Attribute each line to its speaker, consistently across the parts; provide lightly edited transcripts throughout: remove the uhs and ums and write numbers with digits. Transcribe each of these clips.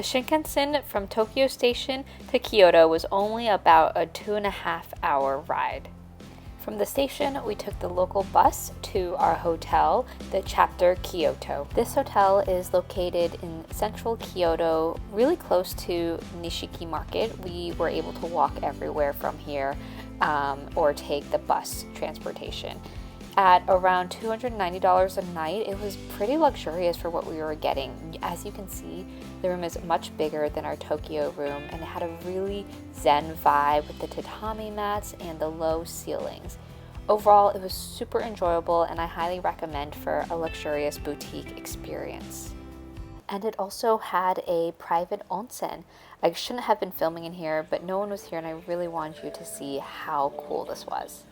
Speaker 1: The Shinkansen from Tokyo Station to Kyoto was only about a 2.5-hour ride. From the station, we took the local bus to our hotel, the Chapter Kyoto. This hotel is located in central Kyoto, really close to Nishiki Market. We were able to walk everywhere from here or take the bus transportation. At around $290 a night, it was pretty luxurious for what we were getting. As you can see, the room is much bigger than our Tokyo room, and it had a really zen vibe with the tatami mats and the low ceilings. Overall, it was super enjoyable, and I highly recommend for a luxurious boutique experience. And it also had a private onsen. I shouldn't have been filming in here, but no one was here, and I really wanted you to see how cool this was.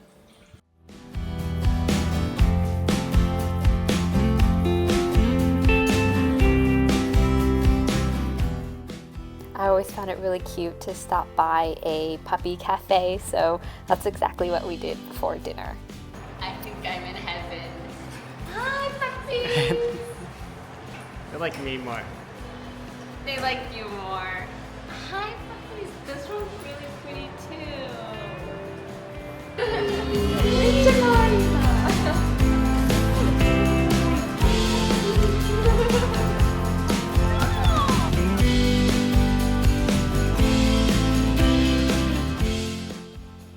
Speaker 1: I always found it really cute to stop by a puppy cafe, so that's exactly what we did before dinner. I think I'm in heaven. Hi, puppies!
Speaker 2: They like me more.
Speaker 1: They like you more. Hi, puppies. This one's really pretty too.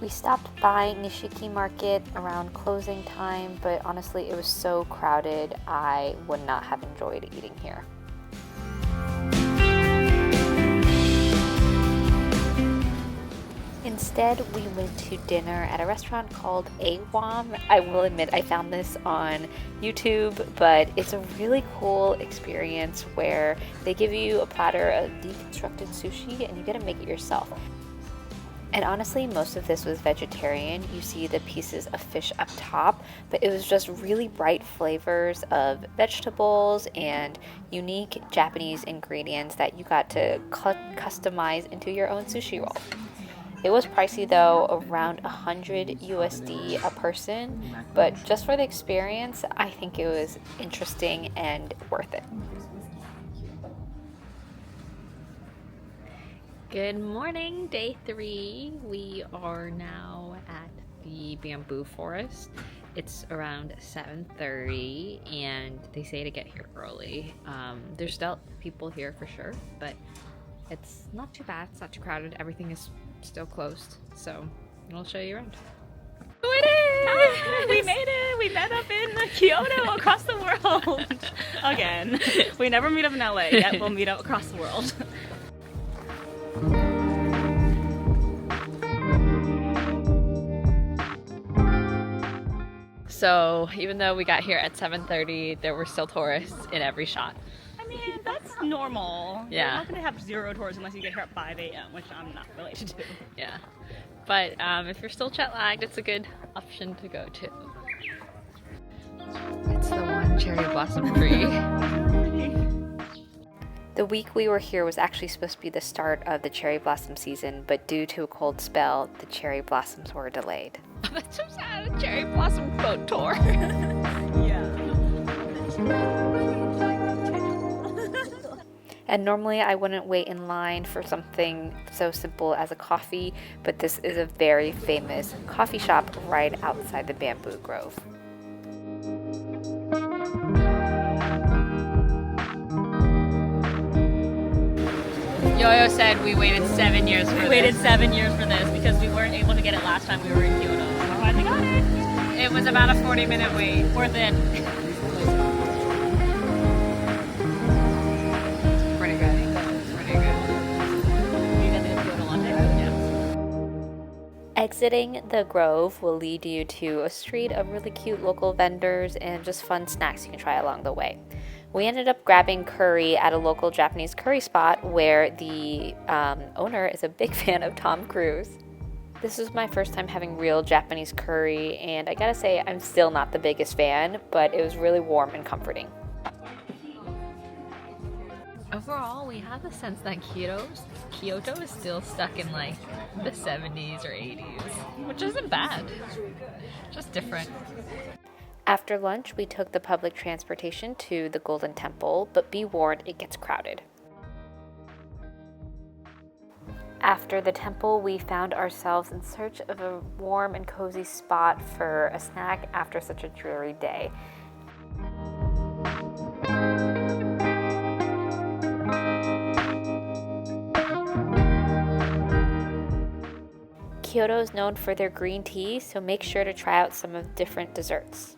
Speaker 1: We stopped by Nishiki Market around closing time, but honestly it was so crowded I would not have enjoyed eating here. Instead, we went to dinner at a restaurant called AWOMB. I will admit I found this on YouTube, but it's a really cool experience where they give you a platter of deconstructed sushi and you get to make it yourself. And honestly, most of this was vegetarian. You see the pieces of fish up top, but it was just really bright flavors of vegetables and unique Japanese ingredients that you got to customize into your own sushi roll. It was pricey though, around 100 USD a person, but just for the experience, I think it was interesting and worth it. Good morning, day 3. We are now at the bamboo forest. It's around 7:30 and they say to get here early. There's still people here for sure, but it's not too bad. It's not too crowded. Everything is still closed, so I'll show you around. Oh, it is!
Speaker 3: Hi, we made it! We met up in Kyoto, across the world! Again. We never meet up in LA, yet we'll meet up across the world.
Speaker 1: So even though we got here at 7:30, there were still tourists in every shot.
Speaker 3: I mean, that's normal.
Speaker 1: Yeah.
Speaker 3: You're not going to have 0 tourists unless you get here at 5 a.m., which I'm not related to.
Speaker 1: Yeah. But if you're still jet lagged, it's a good option to go to. It's the one cherry blossom tree. The week we were here was actually supposed to be the start of the cherry blossom season, but due to a cold spell, the cherry blossoms were delayed. That's so sad, a cherry blossom boat tour.
Speaker 3: Yeah.
Speaker 1: And normally I wouldn't wait in line for something so simple as a coffee, but this is a very famous coffee shop right outside the bamboo grove. Yo-Yo said we waited 7 years for this.
Speaker 3: We waited 7 years for this because we weren't able to get it last time we were in Kyoto. So I finally got it.
Speaker 1: It was about a 40-minute wait.
Speaker 3: Worth it.
Speaker 1: Pretty good. Pretty good.
Speaker 3: You guys didn't go to London? Yeah.
Speaker 1: Exiting the grove will lead you to a street of really cute local vendors and just fun snacks you can try along the way. We ended up grabbing curry at a local Japanese curry spot where the owner is a big fan of Tom Cruise. This was my first time having real Japanese curry, and I gotta say, I'm still not the biggest fan, but it was really warm and comforting. Overall, we have the sense that Kyoto is still stuck in like the 70s or 80s, which isn't bad, just different. After lunch, we took the public transportation to the Golden Temple, but be warned, it gets crowded. After the temple, we found ourselves in search of a warm and cozy spot for a snack after such a dreary day. Kyoto is known for their green tea, so make sure to try out some of different desserts.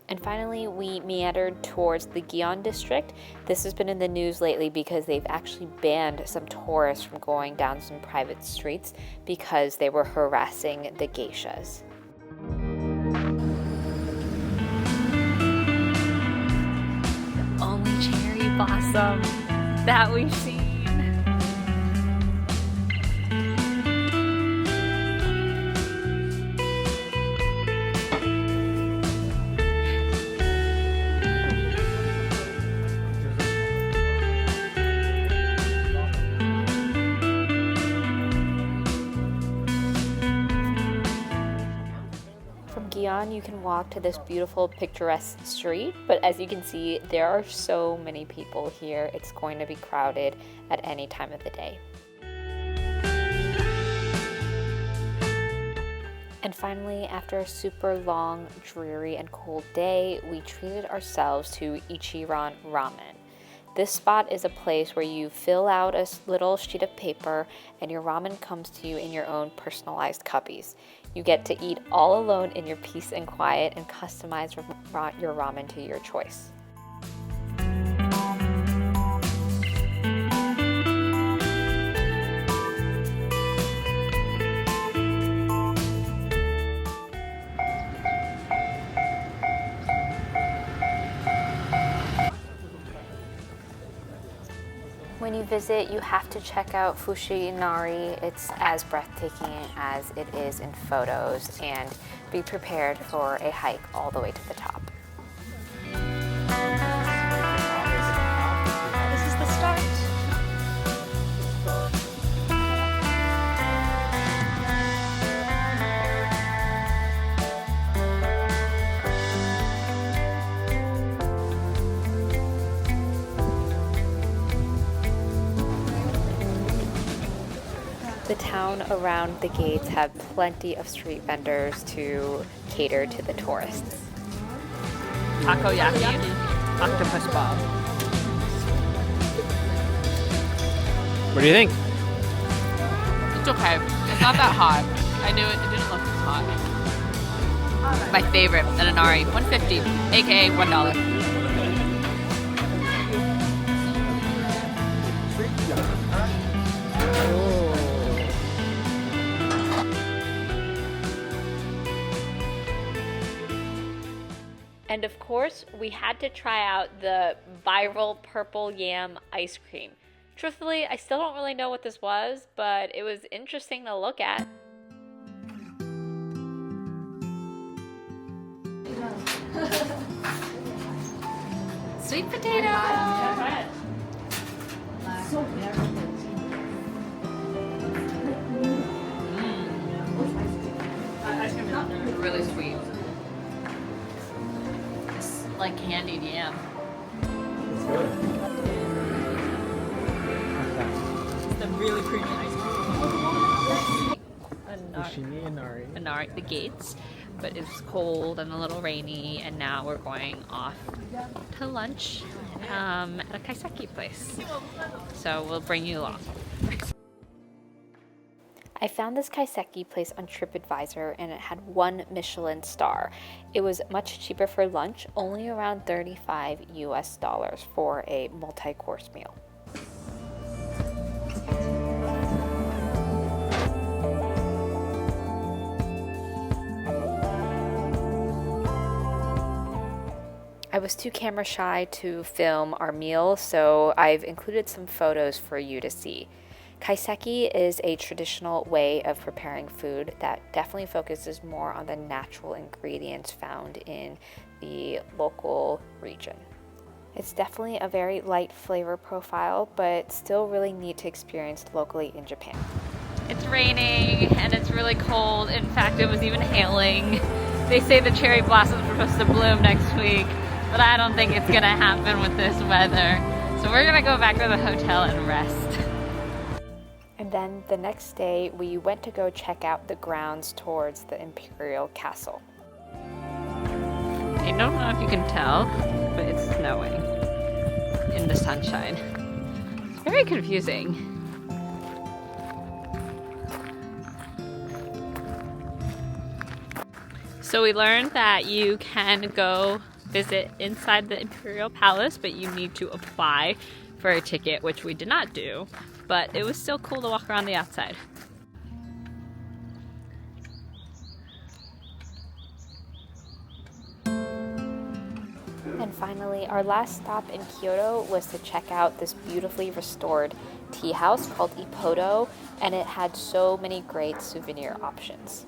Speaker 1: And finally, we meandered towards the Gion district. This has been in the news lately because they've actually banned some tourists from going down some private streets because they were harassing the geishas. The only cherry blossom that we've seen. Gion, you can walk to this beautiful picturesque street, but as you can see, there are so many people here. It's going to be crowded at any time of the day. And finally, after a super long, dreary, and cold day, we treated ourselves to Ichiran Ramen. This spot is a place where you fill out a little sheet of paper and your ramen comes to you in your own personalized cubbies. You get to eat all alone in your peace and quiet and customize your ramen to your choice. When you visit, you have to check out Fushimi Inari. It's as breathtaking as it is in photos, and be prepared for a hike all the way to the top.
Speaker 3: This is the start.
Speaker 1: The town around the gates have plenty of street vendors to cater to the tourists.
Speaker 3: Takoyaki, octopus ball.
Speaker 2: What do you think?
Speaker 4: It's okay. It's not that hot. I knew it didn't look hot. My favorite, an Inari, $1.50, aka $1.
Speaker 1: And of course, we had to try out the viral purple yam ice cream. Truthfully, I still don't really know what this was, but it was interesting to look at. Sweet potato!
Speaker 4: Really sweet. It's like candied yam.
Speaker 2: It's good.
Speaker 3: It's the really creamy ice cream.
Speaker 2: Fushimi Inari.
Speaker 4: Inari, the gates, but it's cold and a little rainy, and now we're going off to lunch at a Kaiseki place. So we'll bring you along.
Speaker 1: I found this Kaiseki place on TripAdvisor and it had 1 Michelin star. It was much cheaper for lunch, only around $35 US for a multi-course meal. I was too camera shy to film our meal, so I've included some photos for you to see. Kaiseki is a traditional way of preparing food that definitely focuses more on the natural ingredients found in the local region. It's definitely a very light flavor profile, but still really neat to experience locally in Japan.
Speaker 4: It's raining and it's really cold. In fact, it was even hailing. They say the cherry blossoms are supposed to bloom next week, but I don't think it's gonna happen with this weather. So we're gonna go back to the hotel and rest.
Speaker 1: And then the next day, we went to go check out the grounds towards the Imperial Castle.
Speaker 4: I don't know if you can tell, but it's snowing in the sunshine. It's very confusing. So we learned that you can go visit inside the Imperial Palace, but you need to apply for a ticket, which we did not do, but it was still cool to walk around the outside.
Speaker 1: And finally, our last stop in Kyoto was to check out this beautifully restored tea house called Ippodo, and it had so many great souvenir options.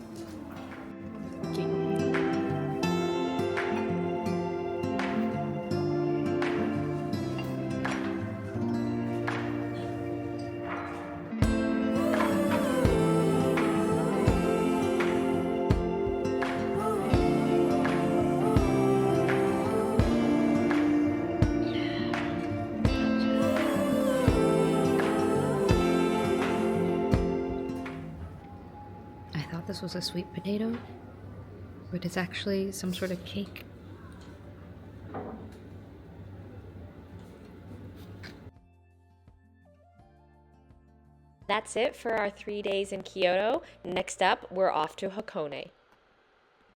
Speaker 4: This was a sweet potato, but it's actually some sort of cake.
Speaker 1: That's it for our 3 days in Kyoto. Next up, we're off to Hakone.